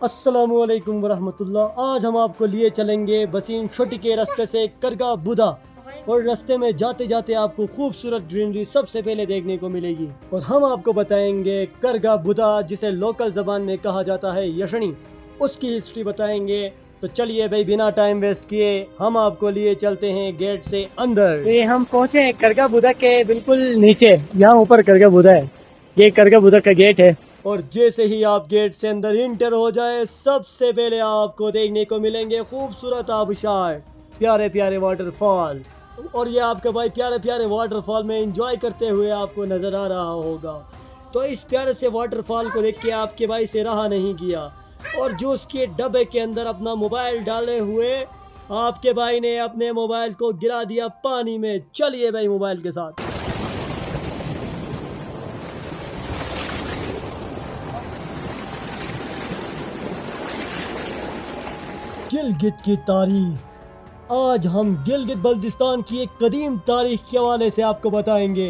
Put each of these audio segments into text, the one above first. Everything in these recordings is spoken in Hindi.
अस्सलामुअलैकुम वरहमतुल्लाह। आज हम आपको लिए चलेंगे बसीन छोटी के रास्ते से करगा बुदा, और रास्ते में जाते जाते आपको खूबसूरत ग्रीनरी सबसे पहले देखने को मिलेगी। और हम आपको बताएंगे करगा बुदा, जिसे लोकल ज़बान में कहा जाता है यशनी, उसकी हिस्ट्री बताएंगे। तो चलिए भाई, बिना टाइम वेस्ट किए हम आपको लिए चलते हैं गेट से अंदर। ये हम पहुंचे हैं करगा बुदा के बिल्कुल नीचे, यहाँ ऊपर करगा बुदा है। ये करगा बुदा का गेट है। और जैसे ही आप गेट से अंदर इंटर हो जाए, सबसे पहले आपको देखने को मिलेंगे खूबसूरत आबशार, प्यारे प्यारे वाटरफॉल। और ये आपका भाई प्यारे प्यारे वाटरफॉल में एंजॉय करते हुए आपको नज़र आ रहा होगा। तो इस प्यारे से वाटरफॉल को देख के आपके भाई से रहा नहीं किया, और जूस के डब्बे के अंदर अपना मोबाइल डाले हुए आपके भाई ने अपने मोबाइल को गिरा दिया पानी में। चलिए भाई मोबाइल के साथ। गिलगित की तारीख। आज हम गिलगित बल्तिस्तान की एक कदीम तारीख के हवाले से आपको बताएंगे।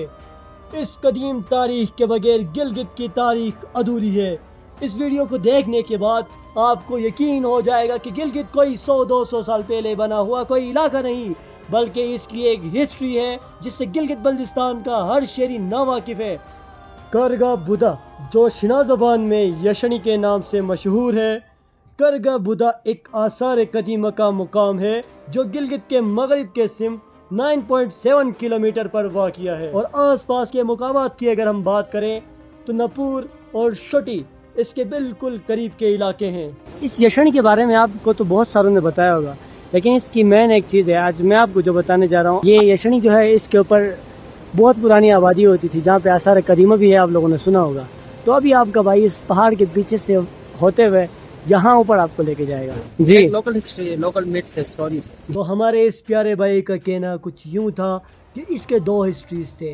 इस कदीम तारीख के बगैर गिलगित की तारीख अधूरी है। इस वीडियो को देखने के बाद आपको यकीन हो जाएगा कि गिलगित कोई 100-200 साल पहले बना हुआ कोई इलाका नहीं, बल्कि इसकी एक हिस्ट्री है जिससे गिलगित बल्तिस्तान का हर शहरी नावाकिफ है। करगा बुदा, जो शिना ज़बान में यशनी के नाम से मशहूर है। करगा बुदा एक आसार कदीमा का मुकाम है जो गिलगित के मगरिब के सिम 9.7 किलोमीटर पर वाक़िया है। और आसपास के मुकामात की अगर हम बात करें तो नपूर और छोटी इसके बिल्कुल करीब के इलाके हैं। इस यशनी के बारे में आपको तो बहुत सारों ने बताया होगा, लेकिन इसकी मेन एक चीज़ है आज मैं आपको जो बताने जा रहा हूँ। ये यशनी जो है, इसके ऊपर बहुत पुरानी आबादी होती थी, जहाँ पे आसार कदीमा भी है, आप लोगों ने सुना होगा। तो अभी आपका भाई इस पहाड़ के पीछे से होते हुए यहाँ ऊपर आपको लेके जाएगा। जी, local history, local myths, stories. तो हमारे इस प्यारे भाई का कहना कुछ यूँ था कि इसके दो हिस्ट्रीज थे।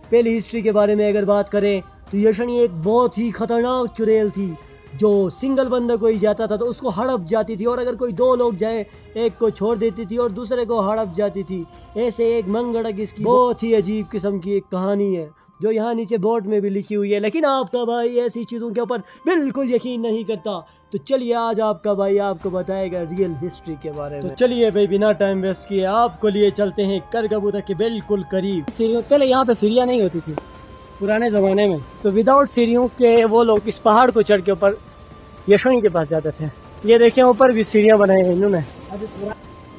पहली हिस्ट्री के बारे में अगर बात करें तो यशनी एक बहुत ही खतरनाक चुड़ैल थी, जो सिंगल बंदा कोई जाता था तो उसको हड़प जाती थी, और अगर कोई दो लोग जाएं एक को छोड़ देती थी और दूसरे को हड़प जाती थी। ऐसे एक मंगड़क इसकी बहुत ही अजीब किस्म की एक कहानी है जो यहाँ नीचे बोर्ड में भी लिखी हुई है, लेकिन आपका भाई ऐसी चीज़ों के ऊपर बिल्कुल यकीन नहीं करता। तो चलिए आज आपका भाई आपको बताएगा रियल हिस्ट्री के बारे में। तो चलिए भाई, बिना टाइम वेस्ट किए आपको लिए चलते हैं करगा बुदा के बिल्कुल करीब। पहले यहाँ पे सीढ़ियाँ नहीं होती थी पुराने ज़माने में, तो विदाउट सीढ़ियों के वो लोग इस पहाड़ को चढ़ के ऊपर यशनी के पास जाते थे। ये देखिए ऊपर भी सीढ़ियाँ बनाई हैं इन्होंने,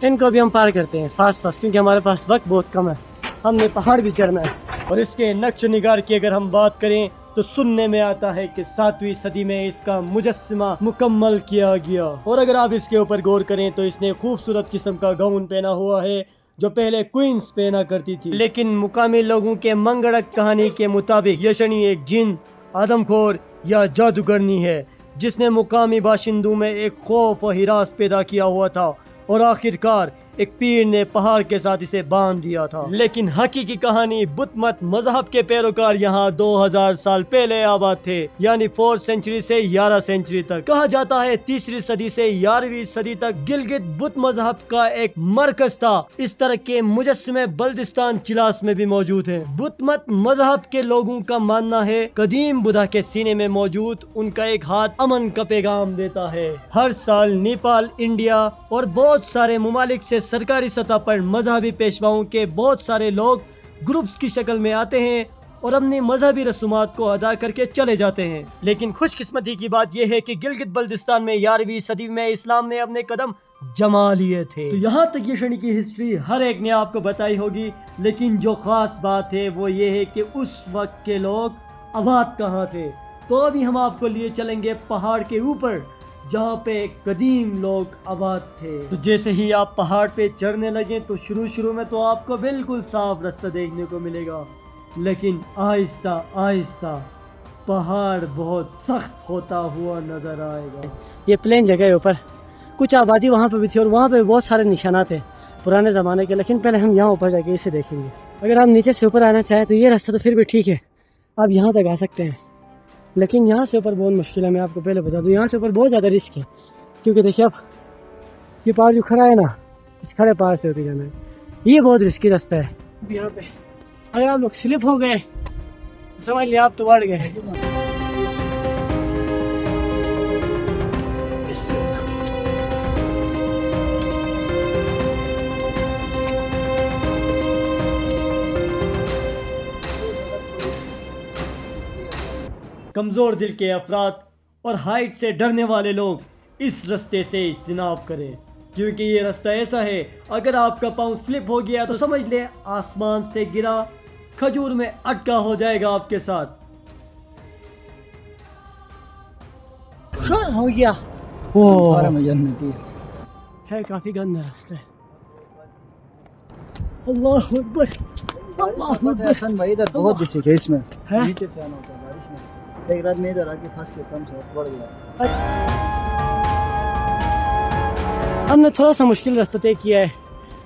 इनको भी हम पार करते हैं फास्ट, क्योंकि हमारे पास वक्त बहुत कम है, हमने पहाड़ भी चढ़ना है। और इसके नक्श निगार की अगर हम बात करें तो सुनने में आता है कि 7वीं सदी में इसका मुजस्समा मुकम्मल किया गया। और अगर आप इसके ऊपर गौर करें तो इसने खूबसूरत किस्म का गाउन पहना हुआ है जो पहले क्वींस पहना करती थी। लेकिन मुकामी लोगों के मंगड़क कहानी के मुताबिक यशनी एक जिन, आदमखोर या जादूगरनी है जिसने मुकामी बाशिंदों में एक खौफ और हिरास पैदा किया हुआ था, और आखिरकार एक पीर ने पहाड़ के साथ इसे बांध दिया था। लेकिन हकीकी कहानी बुतमत मजहब के पैरोकार यहाँ 2000 साल पहले आबाद थे, यानी 4th सेंचुरी से 11 सेंचुरी तक। कहा जाता है 3री सदी से 11वीं सदी तक गिलगित बुत मजहब का एक मरकज था। इस तरह के मुजस्समे बल्तिस्तान चिलास में भी मौजूद हैं। बुतमत मजहब के लोगों का मानना है कदीम बुदा के सीने में मौजूद उनका एक हाथ अमन का पैगाम देता है। हर साल नेपाल, इंडिया और बहुत सारे ममालिक से सरकारी सतह पर मजहबी पेशवाओं के बहुत सारे लोग ग्रुप्स की शक्ल में आते हैं और अपनी मजहबी रसूमात को अदा करके चले जाते हैं। लेकिन खुशकिस्मती की बात यह है कि गिलगित बल्तिस्तान में 11वीं सदी में इस्लाम ने अपने कदम जमा लिए थे। तो यहाँ तक यशनी की हिस्ट्री हर एक ने आपको बताई होगी, लेकिन जो खास बात है वो ये है कि उस वक्त के लोग आबाद कहाँ थे। तो अभी हम आपको लिए चलेंगे पहाड़ के ऊपर, जहाँ पे कदीम लोग आबाद थे। तो जैसे ही आप पहाड़ पे चढ़ने लगे तो शुरू में तो आपको बिल्कुल साफ रास्ता देखने को मिलेगा, लेकिन आहिस्ता आहिस्ता पहाड़ बहुत सख्त होता हुआ नजर आएगा। ये प्लेन जगह है, ऊपर कुछ आबादी वहाँ पे भी थी और वहाँ पे बहुत सारे निशानात थे पुराने ज़माने के, लेकिन पहले हम यहाँ ऊपर जाके इसे देखेंगे। अगर आप नीचे से ऊपर आना चाहें तो ये रास्ता तो फिर भी ठीक है, आप यहाँ तक आ सकते हैं, लेकिन यहाँ से ऊपर बहुत मुश्किल है। मैं आपको पहले बता दूँ, यहाँ से ऊपर बहुत ज़्यादा रिस्क है, क्योंकि देखिए आप ये पहाड़ जो खड़ा है ना, इस खड़े पहाड़ से होकर जाना है, ये बहुत रिस्की रास्ता है। यहाँ पे अगर आप लोग स्लिप हो गए समझ लिया आप तो बढ़ गए। कमज़ोर दिल के अफराद और हाइट से डरने वाले लोग इस रास्ते से इज्तिनाब करें, क्योंकि ये रास्ता ऐसा है, अगर आपका पाँव स्लिप हो गया तो समझ ले आसमान से गिरा खजूर में अटका हो जाएगा आपके साथ। हो गया। सारा जन्नती है काफी गंदा रास्ता है। अल्लाह अकबर, अल्लाह अकबर। हसन भाई इधर बहुत जैसे है इसमें है? नीचे से आना होता है बारिश में। एक रात में इधर आके फंस के कम से बढ़ गया। हमने थोड़ा सा मुश्किल रास्ता तय किया है,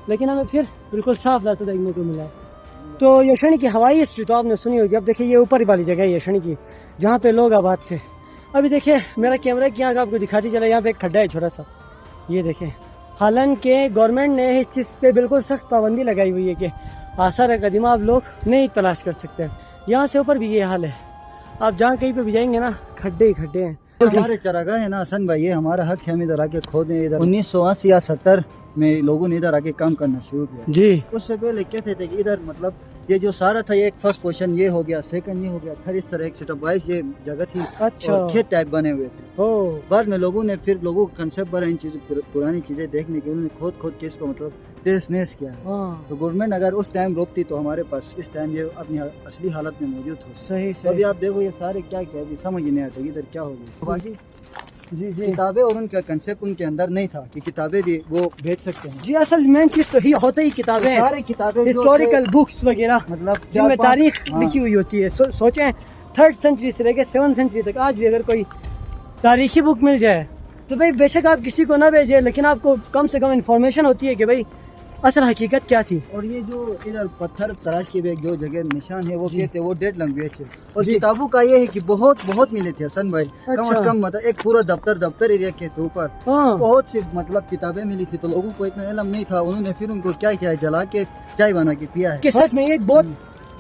लेकिन हमें फिर बिल्कुल साफ रास्ता देखने को मिला है। तो यशनी की हवाई स्ट्रीट तो आपने सुनी होगी। अब देखिए ये ऊपर वाली जगह है यशनी की, जहाँ पे लोग आबाद थे। अभी देखिए मेरा कैमरा की आँख आपको दिखाती चला, यहाँ पे एक खड्डा है छोटा सा, ये देखें। हालांकि गवर्नमेंट ने इस चीज़ पे बिल्कुल सख्त पाबंदी लगाई हुई है कि आसार कदीमा आप लोग नहीं तलाश कर सकते। यहाँ से ऊपर भी ये हाल है, आप जहाँ कहीं पे भी जाएंगे ना खड्डे ही खड्डे हैं। हमारे चरागाह है ना हसन भाई, ये हमारा हक है, हम इधर आके खोदे। इधर 1980 या 70 में लोगों ने इधर आके काम करना शुरू किया जी। उससे पहले कहते थे कि इधर मतलब ये जो सारा था, ये एक फर्स्ट पोर्शन ये हो गया, सेकंड ये हो गया, थर्ड इस तरह एक सेटअप वाइज ये जगह थी। अच्छा। और खेत टाइप बने हुए थे। ओ बाद में लोगों ने फिर लोगों को कंसेप्ट बना इन चीज़ों पुरानी चीज़ें देखने की, उन्होंने खोद के इसको मतलब टेस्ट नेस किया है। हाँ तो गवर्नमेंट अगर उस टाइम रोकती तो हमारे पास इस टाइम ये अपनी असली हालत में मौजूद हो। सही तो अभी सही। आप देखो ये सारे क्या क्या अभी समझ ही नहीं आता इधर क्या हो गया। बाकी जी जी किताबें और उनका कंसेप्ट उनके अंदर नहीं था कि किताबें भी वो भेज सकते हैं। जी, असल मेन चीज तो ही होता ही किताबें हैं, सारी किताबें जो हिस्टोरिकल बुक्स वगैरह, मतलब जिनमें 4-5 तारीख हाँ। लिखी हुई होती है। सोचें 3rd सेंचुरी से लेकर 7th सेंचुरी तक आज भी अगर कोई तारीखी बुक मिल जाए तो भाई बेशक आप किसी को ना भेजें, लेकिन आपको कम से कम इंफॉर्मेशन होती है कि भाई असल हकीकत क्या थी। और ये जो इधर पत्थर तराश के भी जो जगह निशान है वो कहते हैं वो डेड लैंग्वेज है। और जी। किताबों का ये है कि बहुत बहुत मिले थे हसन भाई, कम अच्छा। से कम मतलब एक पूरा दफ्तर एरिया के ऊपर हाँ बहुत सी मतलब किताबें मिली थी। तो लोगों को इतना इल्म नहीं था, उन्होंने फिर उनको क्या किया है, जला के चाय बना के पिया है। कि सच में ये बहुत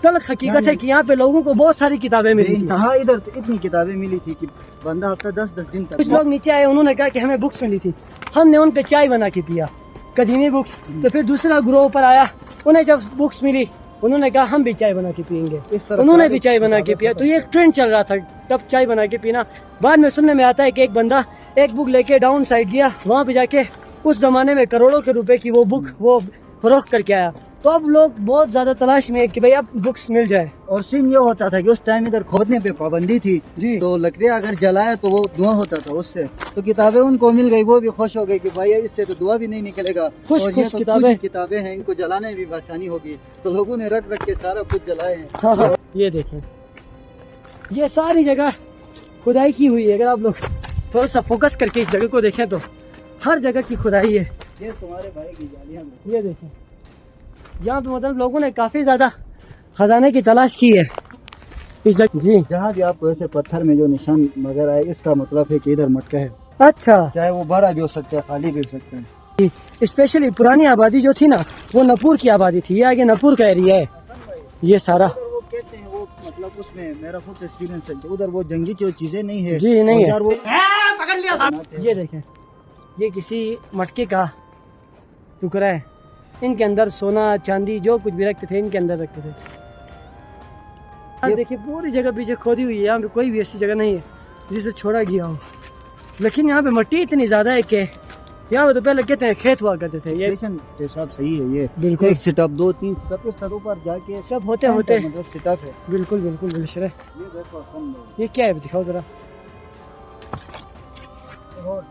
तल्ख हकीकत है कि यहाँ पे लोगों को बहुत सारी किताबें मिली थी। हाँ इधर तो इतनी किताबें मिली थी कि बंदा हफ्ता 10-10 दिन कुछ तक। लोग नीचे आए, उन्होंने कहा कि हमें बुक्स मिली थी, हमने उन पे चाय बना के पिया, कदीमी बुक्स। तो फिर दूसरा ग्रोह ऊपर आया, उन्हें जब बुक्स मिली उन्होंने कहा हम भी चाय बना के पियेंगे, इस तरह उन्होंने सारी भी चाय बना के पिया। तो ये एक ट्रेंड चल रहा था तब चाय बना के पीना। बाद में सुनने में आता है कि एक बंदा एक बुक लेके डाउन साइड गया, वहाँ पे जाके उस जमाने में करोड़ों के रुपए की वो बुक वो फरोख्त करके आया। तो अब लोग बहुत ज्यादा तलाश में है कि भाई अब बुक्स मिल जाए। और सीन ये होता था कि उस टाइम इधर खोदने पे पाबंदी थी जी। तो लकड़ियाँ अगर जलाया तो वो धुआं होता था उससे। तो किताबें उनको मिल गई, वो भी खुश हो गई कि भाई इससे तो धुआं भी नहीं निकलेगा। खुश और ये खुश तो किताबें। कुछ किताबें हैं, इनको जलाने में भी आसानी होगी। तो लोगों ने रख के सारा कुछ जलाए हैं। हाँ हाँ ये देखें, ये सारी जगह खुदाई की हुई है। अगर आप लोग थोड़ा सा फोकस करके इस जगह को देखें तो हर जगह की खुदाई है। ये तुम्हारे भाई की जालियां हैं। ये देखें, यहाँ पे मतलब लोगों ने काफी ज्यादा खजाने की तलाश की है इस जगह। जी जहाँ भी आपको ऐसे पत्थर में जो निशान वगैरह है, इसका मतलब है कि इधर मटका है। अच्छा। चाहे वो बड़ा भी हो सकता है, खाली भी हो सकता है। स्पेशली पुरानी आबादी जो थी ना वो नपुर की आबादी थी। ये आगे नपुर का एरिया है ये सारा। उधर वो कहते हैं वो मतलब उसमें मेरा खुद एक्सपीरियंस है कि उधर वो जंगी जो चीजें नहीं है। जी, नहीं है। और वो ये देखें, ये किसी मटके का टुकड़ा है। इनके अंदर सोना चांदी जो कुछ भी रखते थे इनके अंदर रखते थे। आज देखिए पूरी जगह पीछे खोदी हुई है, यहाँ पे कोई भी ऐसी जगह नहीं है जिसे छोड़ा गया हो। लेकिन यहाँ पे मिट्टी इतनी ज्यादा है कि यहाँ पे तो पहले कहते हैं खेत हुआ करते थे। ये स्टेशन के हिसाब सही है ये। बिल्कुल। एक सेटअप 2-3 सेटअप इस तरह ऊपर जाके सब होते होते मतलब सेटअप है। बिल्कुल बिल्कुल बिल्कुल। ये देखो हसन भाई। ये क्या है दिखाओ जरा। और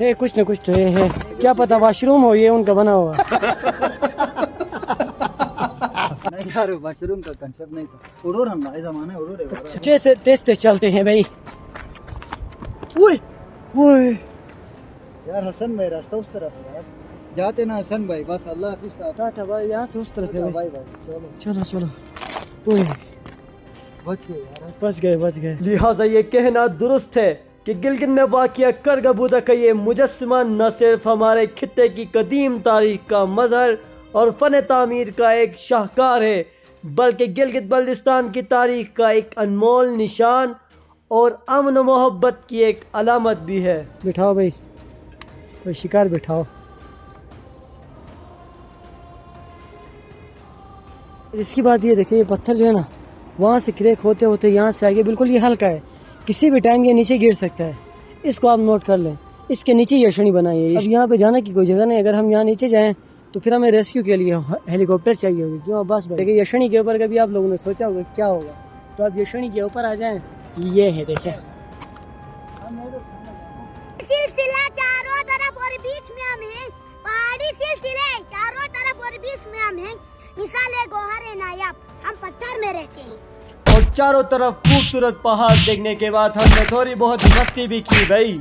है कुछ न कुछ तो ये है, क्या पता वाशरूम हो ये उनका बना हुआ। नहीं यार मशरूम का कंसेप्ट नहीं था। उड़ो रहा है जमाना उड़ो रे तेज तेज चलते हैं भाई। ओए ओए यार हसन भाई रास्ता उस तरफ है यार, जाते ना हसन भाई। बस अल्लाह हाफिज साहब। टाटा भाई, यहाँ से उस तरफ है भाई। भाई भाई चलो चलो चलो। ओए बच गए यार। बच गए। लिहाजा ये कहना दुरुस्त है कि गिलगित में वाक़िया करगबूदा का ये मुजस्समा न सिर्फ हमारे खित्ते की कदीम तारीख का मज़हर और फ़न तामीर का एक शाहकार है, बल्कि गिलगित बल्तिस्तान की तारीख का एक अनमोल निशान और अमन व मोहब्बत की एक अलामत भी है। बिठाओ भाई, कोई शिकार बिठाओ। इसकी बात ये देखिए, ये पत्थर जो है ना वहाँ से क्रैक होते होते यहाँ से आगे बिल्कुल ये हल्का है, किसी भी टाइम ये नीचे गिर सकता है। इसको आप नोट कर लें। इसके नीचे यशनी बनाई है। अब यहाँ पे जाने की कोई जगह नहीं। अगर हम यहाँ नीचे जाएं तो फिर हमें रेस्क्यू के लिए हेलीकॉप्टर चाहिए होगी, क्यों बस भाई। देखिए यशनी के ऊपर कभी आप लोगों ने सोचा होगा क्या होगा, तो आप यशनी के ऊपर आ जाएं। ये है देखें, सिलसिला चारों तरफ और बीच में हम हैं, पहाड़ी सिलसिले चारों तरफ और बीच में हम हैं, मिसाले गोहर नायाब, हम पत्थर में रहते हैं। और चारों तरफ खूबसूरत पहाड़ देखने के बाद हमने थोड़ी बहुत मस्ती भी की भाई।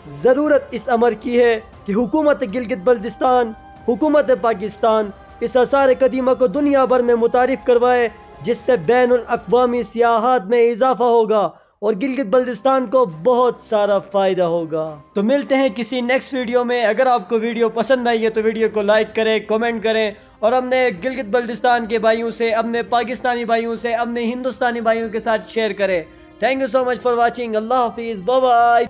ज़रूरत इस अमर की है कि हुकूमत गिलगित बल्तिस्तान, हुकूमत पाकिस्तान इस आसार कदीमा को दुनिया भर में मुतारिफ करवाए, जिससे बैनुल अक़वामी सियाहत में इजाफा होगा और गिलगित बल्तिस्तान को बहुत सारा फ़ायदा होगा। तो मिलते हैं किसी नेक्स्ट वीडियो में। अगर आपको वीडियो पसंद आई है तो वीडियो को लाइक करें, कमेंट करें और अपने गिलगित बल्तिस्तान के भाइयों से, अपने पाकिस्तानी भाइयों से, अपने हिंदुस्तानी भाइयों के साथ शेयर करें। Thank you so much for watching. अल्लाह हाफिज़, बाय बाय।